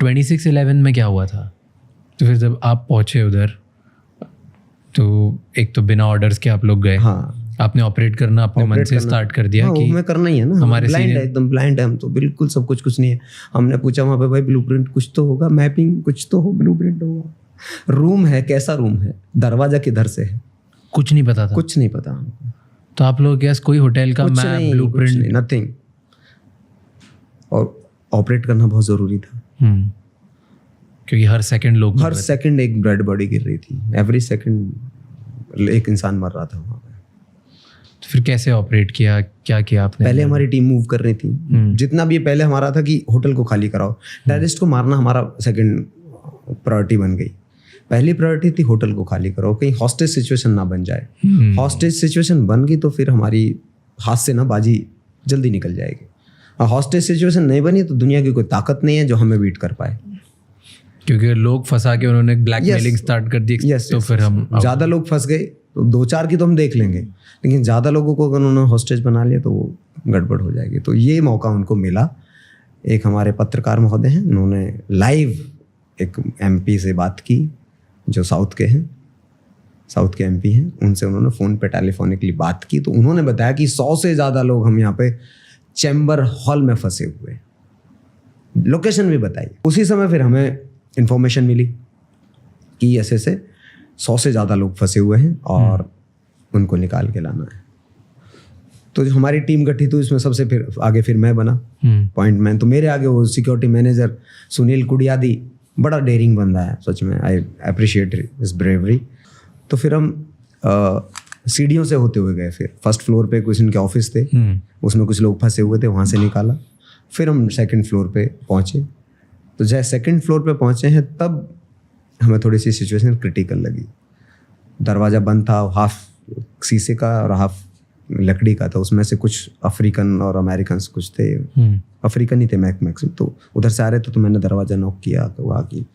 26/11 में क्या हुआ था? तो फिर जब आप पहुँचे उधर, तो एक तो बिना ऑर्डर्स के आप लोग गए। हाँ, आपने ऑपरेट करना अपने मन से स्टार्ट कर दिया। हाँ, कि हमें करना ही है ना, हमारे ब्लाइंड है, एकदम ब्लाइंड है हम तो, बिल्कुल सब कुछ नहीं है। हमने पूछा वहाँ पे, भाई ब्लूप्रिंट कुछ तो होगा, मैपिंग कुछ तो हो, ब्लूप्रिंट होगा, रूम है कैसा रूम है, दरवाजा किधर से है, कुछ नहीं पता था। कुछ नहीं पता हमको। तो आप लोग कैसे कोई होटल का मैप, ब्लूप्रिंट, नथिंग। और ऑपरेट करना बहुत ज़रूरी था, क्योंकि हर सेकंड हर सेकंड एक डेड बॉडी गिर रही थी, एवरी सेकंड एक इंसान मर रहा था वहाँ पे। तो फिर कैसे ऑपरेट किया, क्या किया आपने? पहले हमारी टीम मूव कर रही थी, जितना भी पहले हमारा था कि होटल को खाली कराओ, टेररिस्ट को मारना हमारा सेकंड प्रायोरिटी बन गई। पहली प्रायोरिटी थी होटल को खाली करो, कहीं हॉस्टेज सिचुएशन ना बन जाए। हॉस्टेज सिचुएशन बन गई तो फिर हमारी हाथ से ना बाजी जल्दी निकल जाएगी। और हॉस्टेज सिचुएशन नहीं बनी तो दुनिया की कोई ताकत नहीं है जो हमें बीट कर पाए, क्योंकि लोग फंसा के उन्होंने ब्लैकमेलिंग स्टार्ट कर दी। तो फिर हम ज़्यादा लोग फंस गए तो 2-4 की तो हम देख लेंगे, लेकिन ज़्यादा लोगों को अगर उन्होंने हॉस्टेज बना लिया तो वो गड़बड़ हो जाएगी। तो ये मौका उनको मिला। एक हमारे पत्रकार महोदय हैं, उन्होंने लाइव एक MP से बात की जो साउथ के हैं, साउथ के MP हैं, उनसे उन्होंने फ़ोन पे टेलीफोनिकली बात की। तो उन्होंने बताया कि 100 से ज़्यादा लोग हम यहाँ पे चैम्बर हॉल में फंसे हुए, लोकेशन भी बताई। उसी समय फिर हमें इंफॉर्मेशन मिली कि ऐसे 100 से ज़्यादा लोग फंसे हुए हैं और उनको निकाल के लाना है। तो जो हमारी टीम गठित हुई, इसमें सबसे फिर आगे फिर मैं बना पॉइंट मैन। तो मेरे आगे वो सिक्योरिटी मैनेजर सुनील कुडियादी, बड़ा डेयरिंग बंदा है सच में, आई अप्रिशिएट हिज ब्रेवरी। तो फिर हम सीढ़ियों से होते हुए गए। फिर फर्स्ट फ्लोर पे कुछ इनके ऑफिस थे, उसमें कुछ लोग फंसे हुए थे, वहाँ से निकाला। फिर हम सेकंड फ्लोर पे पहुँचे। तो जब सेकंड फ्लोर पे पहुँचे हैं तब हमें थोड़ी सी सिचुएशन क्रिटिकल लगी। दरवाज़ा बंद था, हाफ शीशे का और हाफ लकड़ी का था। उसमें से कुछ अफ्रीकन और अमेरिकन कुछ थे, अफ्रीकन ही थे मैक्सिमम। तो उधर से आ रहे थे, तो मैंने दरवाज़ा नॉक किया। तो वहाँ की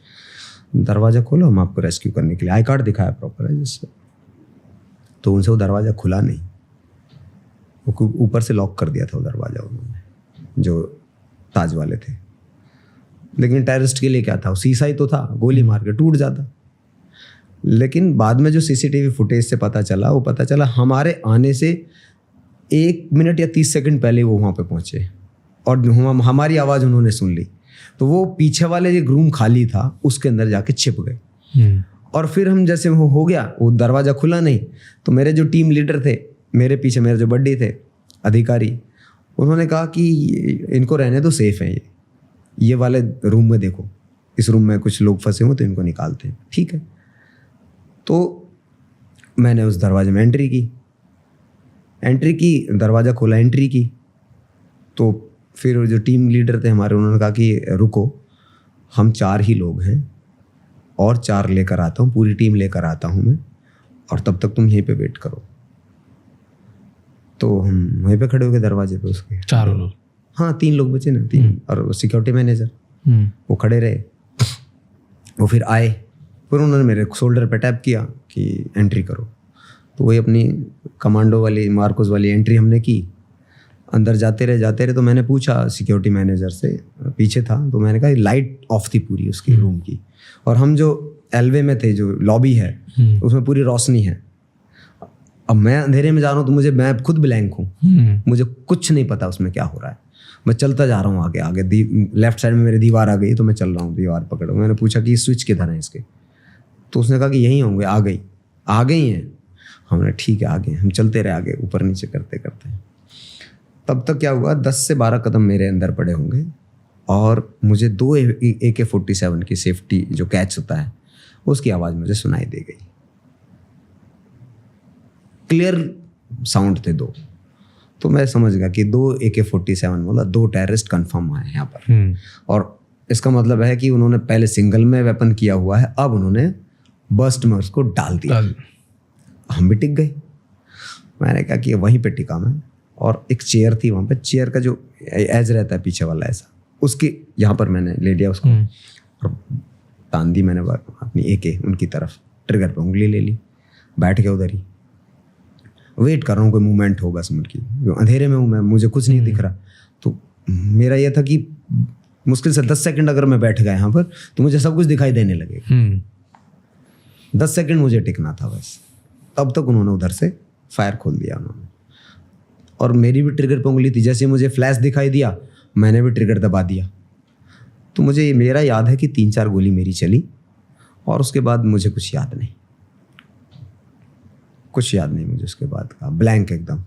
दरवाज़ा खोलो, हम आपको रेस्क्यू करने के लिए, आई कार्ड दिखाया प्रॉपर है जिससे। तो उनसे वो दरवाज़ा खुला नहीं, वो ऊपर से लॉक कर दिया था वो दरवाज़ा उन्होंने, जो ताज वाले थे। लेकिन टेररिस्ट के लिए क्या था, शीशा ही तो था, गोली मार के टूट जाता। लेकिन बाद में जो CCTV फुटेज से पता चला, वो पता चला हमारे आने से 1 मिनट या 30 सेकंड पहले वो वहाँ पे पहुँचे और हमारी आवाज़ उन्होंने सुन ली। तो वो पीछे वाले जो रूम खाली था उसके अंदर जाके छिप गए। और फिर हम जैसे हो गया, वो दरवाज़ा खुला नहीं, तो मेरे जो टीम लीडर थे, मेरे पीछे मेरे जो बड्डी थे अधिकारी, उन्होंने कहा कि इनको रहने दो, सेफ है ये वाले रूम में देखो, इस रूम में कुछ लोग फंसे हुए तो इनको निकालते हैं। ठीक है। तो मैंने उस दरवाजे में एंट्री की, दरवाज़ा खोला, एंट्री की। तो फिर जो टीम लीडर थे हमारे, उन्होंने कहा कि रुको, हम 4 ही लोग हैं और 4 लेकर आता हूँ, पूरी टीम लेकर आता हूँ मैं, और तब तक तुम यहीं पे वेट करो। तो हम वहीं पे खड़े हो गए दरवाजे पे, उसके 4 लोग। हाँ, 3 लोग बचे ना, 3 और सिक्योरिटी मैनेजर। वो खड़े रहे। वो फिर आए, फिर उन्होंने मेरे शोल्डर पे टैप किया कि एंट्री करो। तो वही अपनी कमांडो वाली, मार्कोस वाली एंट्री हमने की। अंदर जाते रहे। तो मैंने पूछा सिक्योरिटी मैनेजर से, पीछे था, तो मैंने कहा लाइट ऑफ थी पूरी उसकी रूम की, और हम जो एलवे में थे, जो लॉबी है उसमें पूरी रोशनी है। अब मैं अंधेरे में जा रहा हूँ, तो मैं खुद ब्लैंक हूँ, मुझे कुछ नहीं पता उसमें क्या हो रहा है। मैं चलता जा रहा हूँ आगे। लेफ्ट साइड में मेरी दीवार आ गई, तो मैं चल रहा हूँ, दीवार पकड़। मैंने पूछा कि स्विच किधर है इसके, तो उसने कहा कि यहीं होंगे, आ गई हैं। हमने ठीक है, आ गए। हम चलते रहे आगे, ऊपर नीचे करते। तब तक क्या हुआ, 10 से 12 कदम मेरे अंदर पड़े होंगे और मुझे 2 AK-47 की सेफ्टी जो कैच होता है, उसकी आवाज़ मुझे सुनाई दे गई। क्लियर साउंड थे 2। तो मैं समझ गया कि 2 AK-47 बोला, 2 टेररिस्ट कंफर्म आए यहाँ पर। और इसका मतलब है कि उन्होंने पहले सिंगल में वेपन किया हुआ है, अब उन्होंने बर्स्ट में उसको डाल दिया। हम भी टिक गए। मैंने कहा कि वहीं पे टिका मैं, और एक चेयर थी वहाँ पे, चेयर का जो एज रहता है पीछे वाला ऐसा, उसके यहाँ पर मैंने ले लिया उसको और तान दी मैंने अपनी AK उनकी तरफ, ट्रिगर पे उंगली ले ली, बैठ गया उधर ही, वेट कर रहा हूँ कोई मूवमेंट हो बस उनकी। अंधेरे में हूँ मैं, मुझे कुछ नहीं दिख रहा। तो मेरा ये था कि मुश्किल से 10 सेकंड अगर मैं बैठ गया यहाँ पर तो मुझे सब कुछ दिखाई देने लगेगा। 10 सेकंड मुझे टिकना था बस, तब तक उन्होंने उधर से फायर खोल दिया उन्होंने, और मेरी भी ट्रिगर पे उंगली थी। जैसे मुझे फ्लैश दिखाई दिया मैंने भी ट्रिगर दबा दिया। तो मुझे मेरा याद है कि 3-4 गोली मेरी चली और उसके बाद मुझे कुछ याद नहीं मुझे उसके बाद का, ब्लैंक एकदम।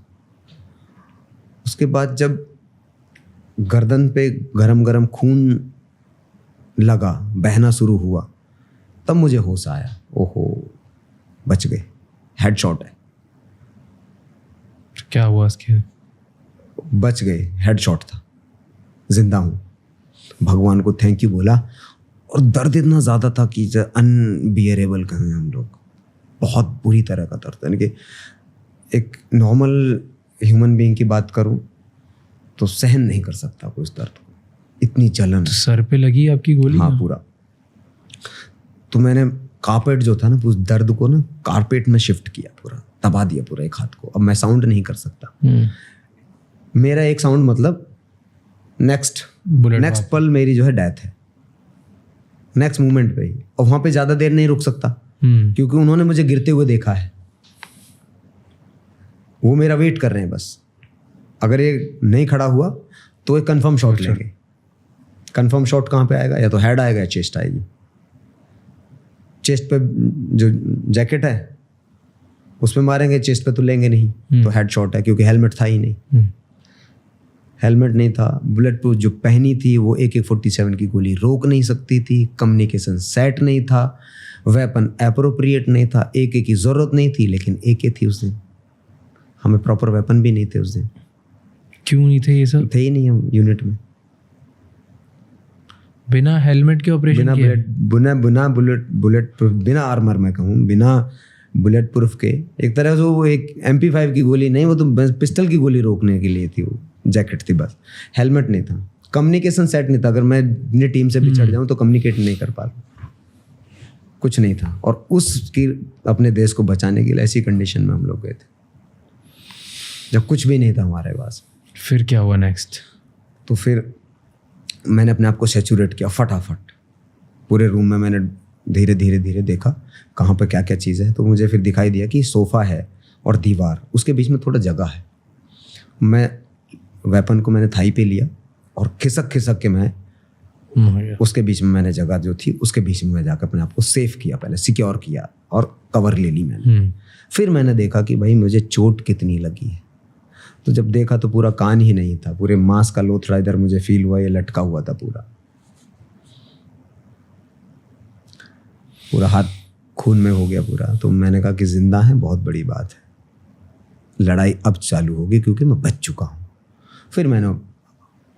उसके बाद जब गर्दन पे गरम गरम खून लगा, बहना शुरू हुआ, तब मुझे होश आया, ओहो बच गए, हेडशॉट है। क्या हुआ उसके? बच गए, हेडशॉट था, जिंदा हूँ, भगवान को थैंक यू बोला। और दर्द इतना ज़्यादा था कि अनबियरेबल कहें हम लोग, बहुत बुरी तरह का दर्द। यानी कि एक नॉर्मल ह्यूमन बीइंग की बात करूं तो सहन नहीं कर सकता कोई उस दर्द को, इतनी जलन। तो सर पे लगी आपकी गोली? हाँ पूरा। तो मैंने कारपेट जो था ना, उस दर्द को ना कारपेट में शिफ्ट किया, पूरा दबा दिया पूरा एक हाथ को। अब मैं साउंड नहीं कर सकता, मेरा एक साउंड मतलब नेक्स्ट पल मेरी जो है डेथ है, नेक्स्ट मोमेंट पे ही। और वहां पे ज्यादा देर नहीं रुक सकता क्योंकि उन्होंने मुझे गिरते हुए देखा है, वो मेरा वेट कर रहे हैं बस। अगर ये नहीं खड़ा हुआ तो एक कंफर्म शॉट लेंगे। कंफर्म शॉट कहाँ पे आएगा? या तो हेड आएगा या चेस्ट आएगी। चेस्ट पे जो जैकेट है उस पे मारेंगे, चेस्ट पे तो लेंगे नहीं, तो हेड शॉट है क्योंकि हेलमेट था ही नहीं। हेलमेट नहीं था, बुलेट प्रूफ जो पहनी थी वो AK-47 की गोली रोक नहीं सकती थी, कम्युनिकेशन सेट नहीं था, वेपन एप्रोप्रिएट नहीं था, AK की ज़रूरत नहीं थी लेकिन AK थी उस दिन। हमें प्रॉपर वेपन भी नहीं थे उस दिन। क्यों नहीं थे? ये सब थे ही नहीं हम यूनिट में। बिना हेलमेट के ऑपरेशन किया? बिना बुलेट प्रूफ, बिना आर्मर में कहूँ, बिना बुलेट प्रूफ के। एक तरह से वो एक MP5 की गोली नहीं, वो तो पिस्टल की गोली रोकने के लिए थी, वो जैकेट थी बस। हेलमेट नहीं था, कम्युनिकेशन सेट नहीं था। अगर मैं अपनी टीम से बिछड़ जाऊं तो कम्युनिकेट नहीं कर पाता, कुछ नहीं था। और उसकी अपने देश को बचाने के लिए ऐसी कंडीशन में हम लोग गए थे जब कुछ भी नहीं था हमारे पास। फिर क्या हुआ नेक्स्ट? तो फिर मैंने अपने आप को सैचुरेट किया फटाफट। पूरे रूम में मैंने धीरे धीरे देखा कहाँ पे क्या क्या चीज़ है। तो मुझे फिर दिखाई दिया कि सोफ़ा है और दीवार, उसके बीच में थोड़ा जगह है। मैं वेपन को मैंने थाई पे लिया और खिसक के मैं उसके बीच में, मैंने जगह जो थी उसके बीच में मैं जाकर अपने आप को सेफ किया, पहले सिक्योर किया और कवर ले ली मैंने। फिर मैंने देखा कि भाई मुझे चोट कितनी लगी है। तो जब देखा तो पूरा कान ही नहीं था, पूरे मांस का लोथड़ा इधर मुझे फील हुआ, ये लटका हुआ था पूरा हाथ खून में हो गया पूरा। तो मैंने कहा कि जिंदा है, बहुत बड़ी बात है, लड़ाई अब चालू होगी क्योंकि मैं बच चुका हूँ। फिर मैंने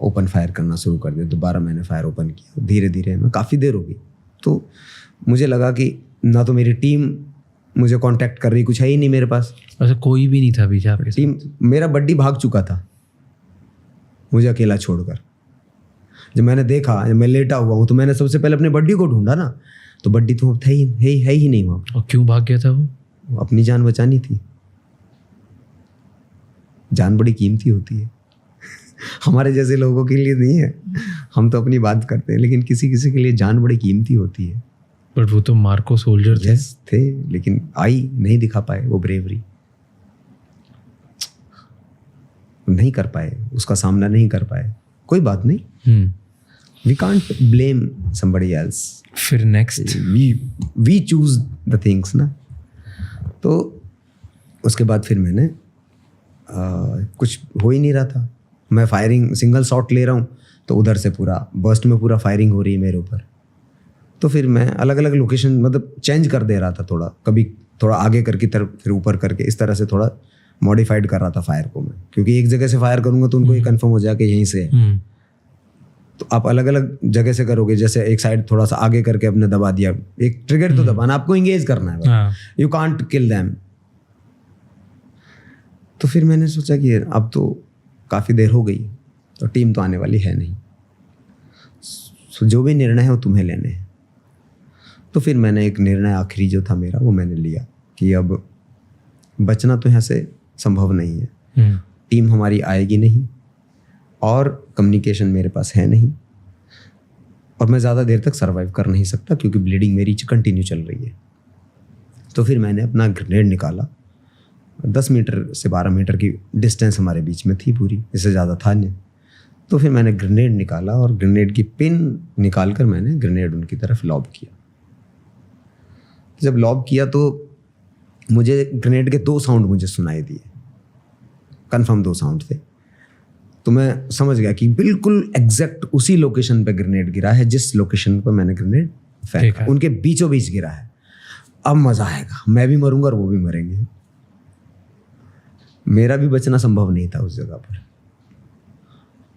ओपन फायर करना शुरू कर दिया, दोबारा मैंने फायर ओपन किया। धीरे धीरे मैं काफ़ी देर हो गई, तो मुझे लगा कि ना तो मेरी टीम मुझे कांटेक्ट कर रही, कुछ है ही नहीं मेरे पास। अच्छा, कोई भी नहीं था पीछे आपके? टीम, मेरा बड्डी भाग चुका था मुझे अकेला छोड़कर। जब मैंने देखा, जब मैं लेटा हुआ हूँ, तो मैंने सबसे पहले अपने बड्डी को ढूंढा ना, तो बड्डी तो है ही नहीं वहाँ। और क्यों भाग गया था वो? अपनी जान बचानी थी। जान बड़ी कीमती होती है हमारे जैसे लोगों के लिए नहीं है, हम तो अपनी बात करते हैं, लेकिन किसी किसी के लिए जान बड़ी कीमती होती है। बट वो तो मार्को सोल्जर थे, लेकिन नहीं दिखा पाए वो ब्रेवरी, नहीं कर पाए, उसका सामना नहीं कर पाए। कोई बात नहीं, we can't blame somebody else. फिर next we choose the things ना। तो उसके बाद फिर मैंने कुछ हो ही नहीं रहा था। मैं फायरिंग सिंगल शॉट ले रहा हूँ तो उधर से पूरा बर्स्ट में पूरा फायरिंग हो रही है मेरे ऊपर। तो फिर मैं अलग अलग लोकेशन मतलब चेंज कर दे रहा था, थोड़ा कभी थोड़ा आगे करके तरफ, फिर ऊपर करके, इस तरह से थोड़ा मॉडिफाइड कर रहा था फायर को मैं, क्योंकि एक जगह से फायर करूंगा तो उनको ये कंफर्म हो जाएगा कि यहीं से है। तो आप अलग अलग जगह से करोगे, जैसे एक साइड थोड़ा सा आगे करके अपने दबा दिया, एक ट्रिगर तो दबाना, आपको इंगेज करना है, यू कांट किल देम। तो फिर मैंने सोचा कि अब तो काफ़ी देर हो गई, तो टीम तो आने वाली है नहीं, सो जो भी निर्णय है वो तुम्हें लेने हैं। तो फिर मैंने एक निर्णय आखिरी जो था मेरा, वो मैंने लिया कि अब बचना तो यहाँ से संभव नहीं है, टीम हमारी आएगी नहीं और कम्युनिकेशन मेरे पास है नहीं, और मैं ज़्यादा देर तक सर्वाइव कर नहीं सकता क्योंकि ब्लीडिंग मेरी कंटिन्यू चल रही है। तो फिर मैंने अपना ग्रेनेड निकाला। 10 मीटर से 12 मीटर की डिस्टेंस हमारे बीच में थी पूरी, इससे ज़्यादा था नहीं। तो फिर मैंने ग्रेनेड निकाला और ग्रेनेड की पिन निकाल कर मैंने ग्रेनेड उनकी तरफ लॉब किया। जब लॉब किया तो मुझे ग्रेनेड के 2 साउंड मुझे सुनाई दिए, कन्फर्म 2 साउंड थे। तो मैं समझ गया कि बिल्कुल एग्जैक्ट उसी लोकेशन पे ग्रेनेड गिरा है जिस लोकेशन पर मैंने ग्रेनेड फेंका, उनके बीचों बीच गिरा है। अब मज़ा आएगा, मैं भी मरूंगा और वो भी मरेंगे। मेरा भी बचना संभव नहीं था उस जगह पर,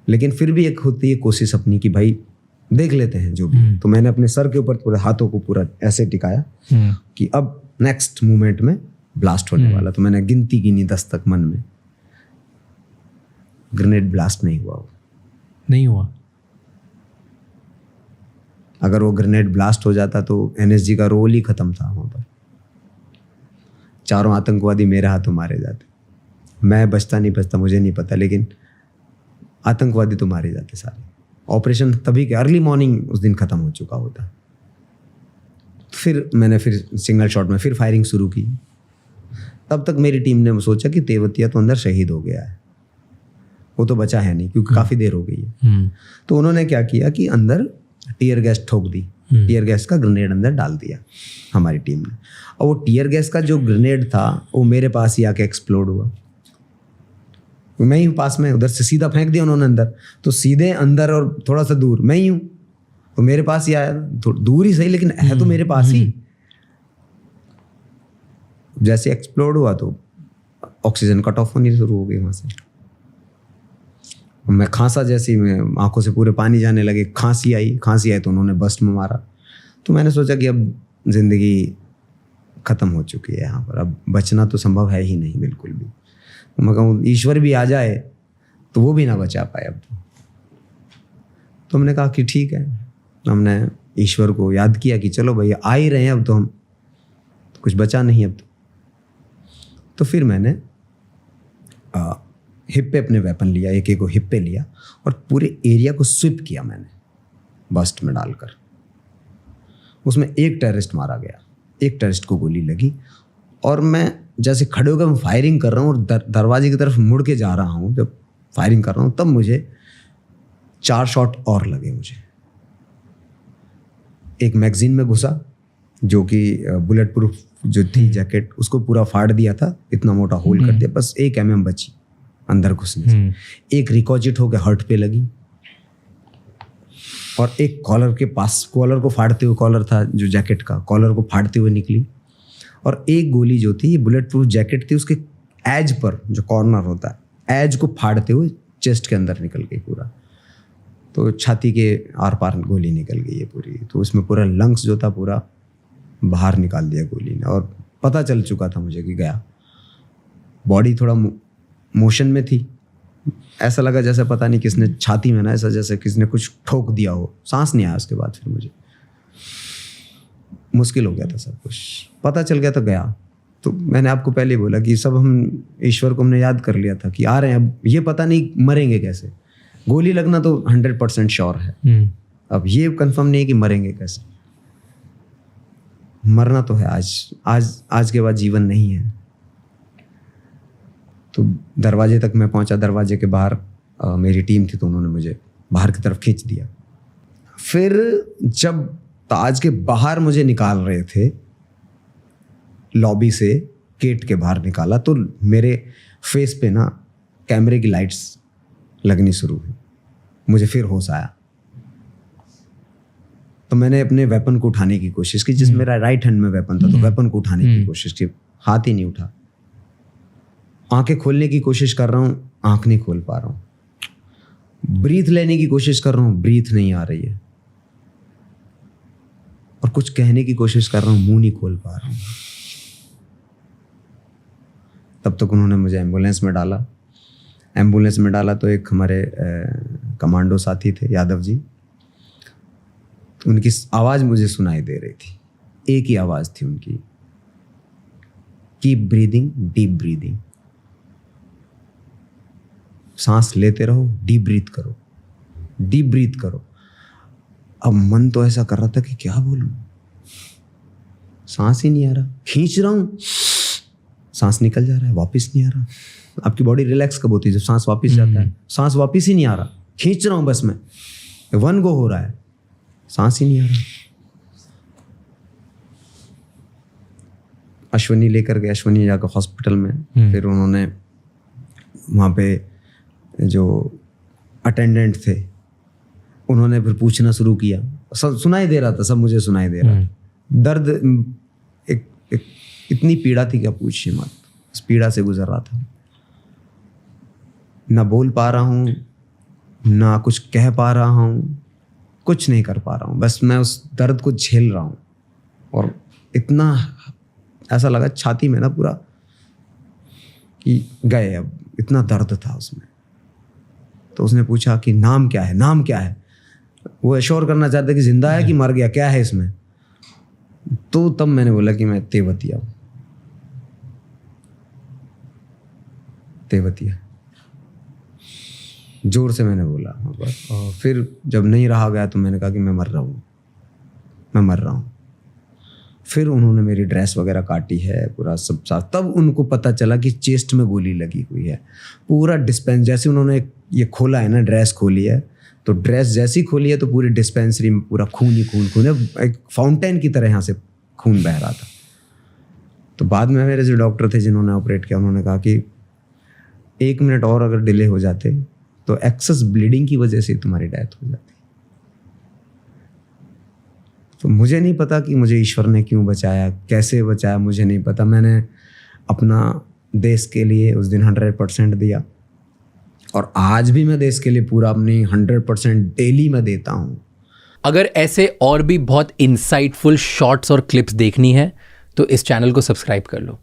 लेकिन फिर भी एक होती है कोशिश अपनी कि भाई देख लेते हैं जो भी। तो मैंने अपने सर के ऊपर पूरे हाथों को पूरा ऐसे टिकाया कि अब नेक्स्ट मोमेंट में ब्लास्ट होने वाला। तो मैंने गिनती गिनी 10 तक मन में। ग्रेनेड ब्लास्ट नहीं हुआ। वो नहीं हुआ। अगर वो ग्रेनेड ब्लास्ट हो जाता तो एनएसजी का रोल ही खत्म था वहां पर। 4 आतंकवादी मेरे हाथों मारे जाते। मैं बचता नहीं बचता मुझे नहीं पता, लेकिन आतंकवादी तो मारे जाते सारे। ऑपरेशन तभी के अर्ली मॉर्निंग उस दिन खत्म हो चुका होता। फिर मैंने सिंगल शॉट में फिर फायरिंग शुरू की। तब तक मेरी टीम ने सोचा कि तेवतिया तो अंदर शहीद हो गया है, वो तो बचा है नहीं क्योंकि काफ़ी देर हो गई है। तो उन्होंने क्या किया कि अंदर टीयर गैस ठोक दी। टीयर गैस का ग्रेनेड अंदर डाल दिया हमारी टीम ने। और वो टीयर गैस का जो ग्रेनेड था वो मेरे पास ही आके एक्सप्लोड हुआ। मैं ही पास में, उधर से सीधा फेंक दिया उन्होंने अंदर, तो सीधे अंदर और थोड़ा सा दूर मैं ही हूँ, तो मेरे पास ही आया। दूर ही सही लेकिन है तो मेरे पास ही। जैसे एक्सप्लोड हुआ तो ऑक्सीजन कट ऑफ होनी शुरू हो गई वहां से। मैं खांसा, जैसे ही मैं आंखों से पूरे पानी जाने लगे, खांसी आई तो उन्होंने बस्ट में मारा। तो मैंने सोचा कि अब जिंदगी खत्म हो चुकी है यहाँ पर, अब बचना तो संभव है ही नहीं बिल्कुल भी। मैं कहूँ ईश्वर भी आ जाए तो वो भी ना बचा पाए अब। तो हमने कहा कि ठीक है, हमने ईश्वर को याद किया कि चलो भाई आ ही रहे हैं अब तो, हम तो कुछ बचा नहीं अब तो फिर मैंने हिप पे अपने वेपन लिया, एक को हिप पे लिया और पूरे एरिया को स्विप किया मैंने बस्ट में डालकर। उसमें एक टेररिस्ट मारा गया, एक टेररिस्ट को गोली लगी और मैं जैसे खड़े होकर मैं फायरिंग कर रहा हूँ और दरवाजे की तरफ मुड़ के जा रहा हूँ, जब फायरिंग कर रहा हूँ तब मुझे 4 शॉट और लगे। मुझे एक मैगजीन में घुसा जो कि बुलेट प्रूफ जो थी जैकेट, उसको पूरा फाड़ दिया था, इतना मोटा होल कर दिया, बस 1 mm बची अंदर घुसने से। एक रिकॉजिट होकर हर्ट पे लगी और एक कॉलर के पास, कॉलर को फाड़ते हुए, कॉलर था जो जैकेट का, कॉलर को फाड़ते हुए निकली। और एक गोली जो थी, ये बुलेट प्रूफ जैकेट थी, उसके एज पर जो कॉर्नर होता है, एज को फाड़ते हुए चेस्ट के अंदर निकल गई पूरा। तो छाती के आर पार गोली निकल गई है पूरी। तो उसमें पूरा लंग्स जो था पूरा बाहर निकाल दिया गोली ने। और पता चल चुका था मुझे कि गया। बॉडी थोड़ा मोशन में थी, ऐसा लगा जैसे पता नहीं किसने छाती में ना, ऐसा जैसे किसने कुछ ठोक दिया हो। सांस नहीं आया उसके बाद। फिर मुझे मुश्किल हो गया था सब कुछ, पता चल गया तो गया। तो मैंने आपको पहले ही बोला कि सब हम ईश्वर को हमने याद कर लिया था कि आ रहे हैं, अब ये पता नहीं मरेंगे कैसे। गोली लगना तो 100% श्योर है, अब ये कंफर्म नहीं है कि मरेंगे कैसे। मरना तो है आज के बाद जीवन नहीं है। तो दरवाजे तक मैं पहुंचा, दरवाजे के बाहर मेरी टीम थी तो उन्होंने मुझे बाहर की तरफ खींच दिया। फिर जब ताज के बाहर मुझे निकाल रहे थे, लॉबी से गेट के बाहर निकाला, तो मेरे फेस पे ना कैमरे की लाइट्स लगनी शुरू हुई। मुझे फिर होश आया तो मैंने अपने वेपन को उठाने की कोशिश की, जिस मेरा राइट हैंड में वेपन था, तो वेपन को उठाने की कोशिश की, हाथ ही नहीं उठा। आंखें खोलने की कोशिश कर रहा हूँ, आंख नहीं खोल पा रहा हूँ। ब्रीथ लेने की कोशिश कर रहा हूँ, ब्रीथ नहीं आ रही है। और कुछ कहने की कोशिश कर रहा हूँ, मुंह नहीं खोल पा रहा हूँ। तब तक उन्होंने मुझे एम्बुलेंस में डाला। एम्बुलेंस में डाला तो एक हमारे कमांडो साथी थे, यादव जी, तो उनकी आवाज़ मुझे सुनाई दे रही थी। एक ही आवाज़ थी उनकी, कीप ब्रीदिंग, डीप ब्रीदिंग। सांस लेते रहो, डीप ब्रीथ करो, डीप ब्रीथ करो। अब मन तो ऐसा कर रहा था कि क्या बोलूं, सांस ही नहीं आ रहा, खींच रहा हूं, सांस निकल जा रहा है, वापस नहीं आ रहा। आपकी बॉडी रिलैक्स कब होती है? जब सांस वापस जाता है। सांस वापस ही नहीं आ रहा, खींच रहा हूं बस मैं, वन गो हो रहा है, सांस ही नहीं आ रहा। अश्वनी लेकर गए, अश्वनी जाकर हॉस्पिटल में, फिर उन्होंने वहाँ पे जो अटेंडेंट थे उन्होंने फिर पूछना शुरू किया। सब सुनाई दे रहा था, सब मुझे सुनाई दे रहा था। दर्द एक इतनी पीड़ा थी, क्या पूछिए मत। उस पीड़ा से गुजर रहा था, ना बोल पा रहा हूँ, ना कुछ कह पा रहा हूँ, कुछ नहीं कर पा रहा हूँ, बस मैं उस दर्द को झेल रहा हूँ। और इतना ऐसा लगा छाती में ना पूरा कि गए, अब इतना दर्द था उसमें। तो उसने पूछा कि नाम क्या है, नाम क्या है। वो एश्योर करना चाहते कि जिंदा है कि मर गया, क्या है इसमें। तो तब मैंने बोला कि मैं तेवतिया हूँ, तेवतिया, जोर से मैंने बोला। और फिर जब नहीं रहा गया तो मैंने कहा कि मैं मर रहा हूँ, मैं मर रहा हूँ। फिर उन्होंने मेरी ड्रेस वगैरह काटी है, पूरा सब साथ। तब उनको पता चला कि चेस्ट में गोली लगी हुई है। पूरा डिस्पेंस, जैसे उन्होंने ये खोला है ना, ड्रेस खोली है, तो ड्रेस जैसी खोली है तो पूरी डिस्पेंसरी में पूरा खून ही खून है, एक फाउंटेन की तरह यहाँ से खून बह रहा था। तो बाद में मेरे जो डॉक्टर थे जिन्होंने ऑपरेट किया, उन्होंने कहा कि 1 मिनट और अगर डिले हो जाते तो एक्सेस ब्लीडिंग की वजह से तुम्हारी डेथ हो जाती। तो मुझे नहीं पता कि मुझे ईश्वर ने क्यों बचाया, कैसे बचाया, मुझे नहीं पता। मैंने अपना देश के लिए उस दिन 100% दिया, और आज भी मैं देश के लिए पूरा अपनी 100% डेली मैं देता हूँ। अगर ऐसे और भी बहुत इंसाइटफुल शॉर्ट्स और क्लिप्स देखनी है तो इस चैनल को सब्सक्राइब कर लो।